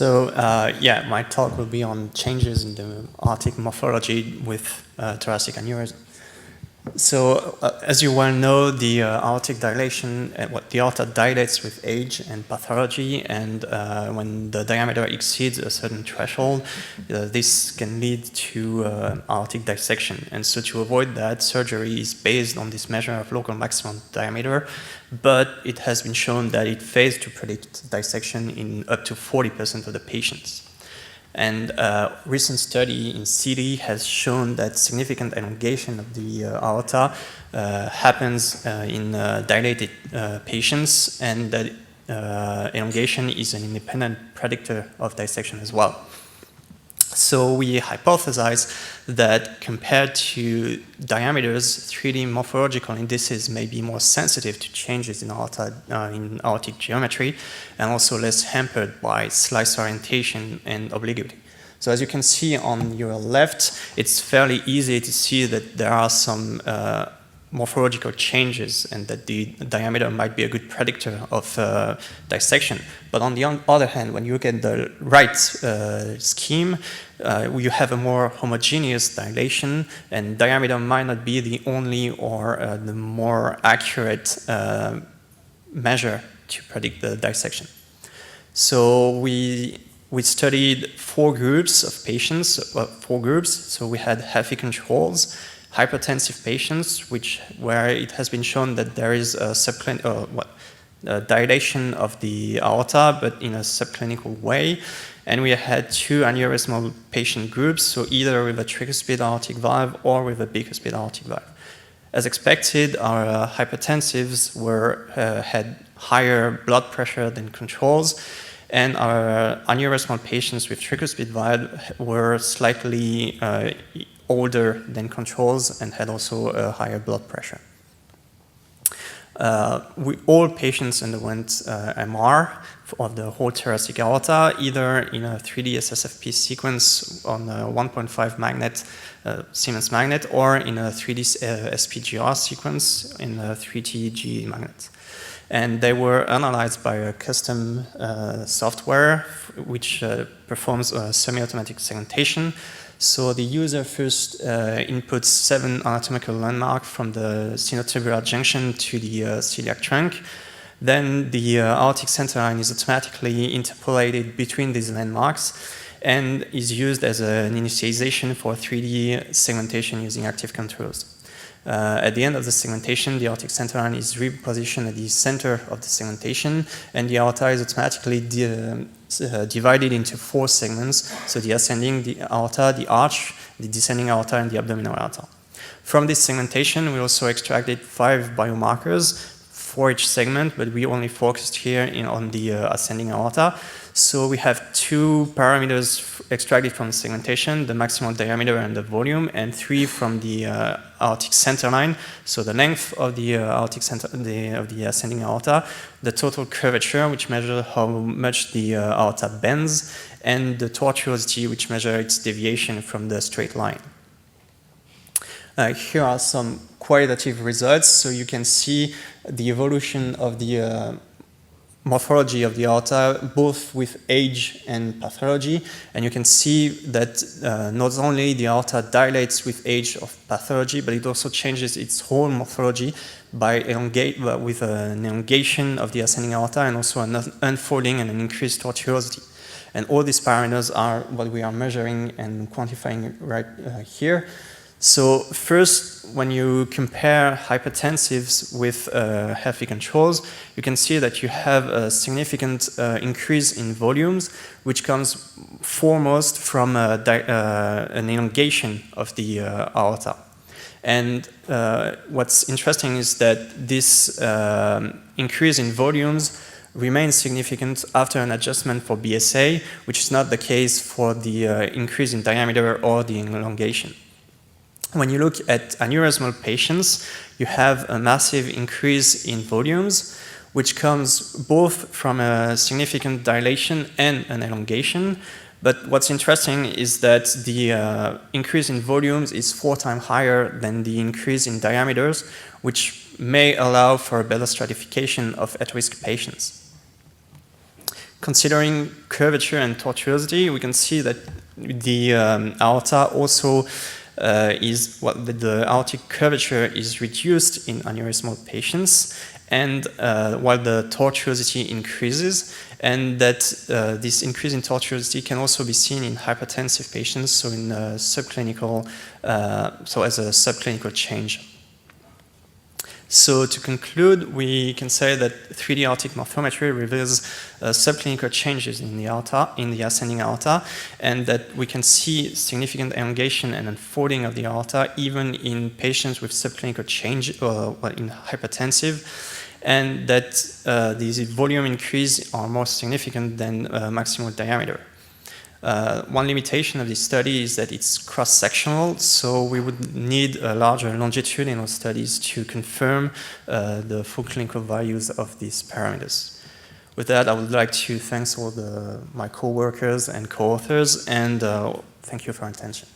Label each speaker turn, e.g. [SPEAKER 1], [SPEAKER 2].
[SPEAKER 1] Yeah, my talk will be on changes in the aortic morphology with thoracic aneurysm. As you well know, the aortic dilation, the aorta dilates with age and pathology, and when the diameter exceeds a certain threshold, this can lead to aortic dissection. And so to avoid that, surgery is based on this measure of local maximum diameter, but it has been shown that it fails to predict dissection in up to 40% of the patients. And a recent study in CT has shown that significant elongation of the aorta happens in dilated patients, and that elongation is an independent predictor of dissection as well. So we hypothesize that compared to diameters, 3D morphological indices may be more sensitive to changes in aortic geometry, and also less hampered by slice orientation and obliquity. So as you can see on your left, it's fairly easy to see that there are some morphological changes and that the diameter might be a good predictor of dissection. But on the other hand, when you look at the right scheme, you have a more homogeneous dilation, and diameter might not be the only or the more accurate measure to predict the dissection. So we studied 4 groups of patients, 4 groups. So we had healthy controls, hypertensive patients, where it has been shown that there is a dilation of the aorta, but in a subclinical way. And we had 2 aneurysmal patient groups, so either with a tricuspid aortic valve or with a bicuspid aortic valve. As expected, our hypertensives had higher blood pressure than controls, and our aneurysmal patients with tricuspid valve were slightly older than controls and had also a higher blood pressure. All patients underwent MR of the whole thoracic aorta, either in a 3D SSFP sequence on a 1.5 magnet, Siemens magnet, or in a 3D SPGR sequence in a 3T magnet. And they were analyzed by a custom software which performs a semi-automatic segmentation. So the user first inputs 7 anatomical landmarks from the sinotubular junction to the celiac trunk. Then the aortic center line is automatically interpolated between these landmarks and is used as an initialization for 3D segmentation using active controls. At the end of the segmentation, the aortic center line is repositioned at the center of the segmentation, and the aorta is automatically divided into 4 segments, so the ascending the aorta, the arch, the descending aorta, and the abdominal aorta. From this segmentation, we also extracted 5 biomarkers for each segment, but we only focused here on the ascending aorta. So we have 2 parameters extracted from the segmentation, the maximal diameter and the volume, and 3 from the aortic center line, so the length of the aortic center of the ascending aorta, the total curvature, which measures how much the aorta bends, and the tortuosity, which measures its deviation from the straight line. Here are some qualitative results, so you can see the evolution of the morphology of the aorta, both with age and pathology, and you can see that not only the aorta dilates with age of pathology, but it also changes its whole morphology by with an elongation of the ascending aorta and also an unfolding and an increased tortuosity. And all these parameters are what we are measuring and quantifying right here. So first, when you compare hypertensives with healthy controls, you can see that you have a significant increase in volumes, which comes foremost from an elongation of the aorta. And what's interesting is that this increase in volumes remains significant after an adjustment for BSA, which is not the case for the increase in diameter or the elongation. When you look at aneurysmal patients, you have a massive increase in volumes, which comes both from a significant dilation and an elongation. But what's interesting is that the increase in volumes is 4 times higher than the increase in diameters, which may allow for a better stratification of at-risk patients. considering curvature and tortuosity, we can see that the aorta also is what the aortic curvature is reduced in aneurysmal patients, and while the tortuosity increases, and that this increase in tortuosity can also be seen in hypertensive patients, so in subclinical, so as a subclinical change. So to conclude, we can say that 3D aortic morphometry reveals subclinical changes in the aorta, in the ascending aorta, and that we can see significant elongation and unfolding of the aorta even in patients with subclinical change in hypertensive, and that these volume increase are more significant than maximal diameter. One limitation of this study is that it's cross-sectional, so we would need a larger longitudinal studies to confirm the full clinical values of these parameters. With that, I would like to thank all my co-workers and co-authors, and thank you for your attention.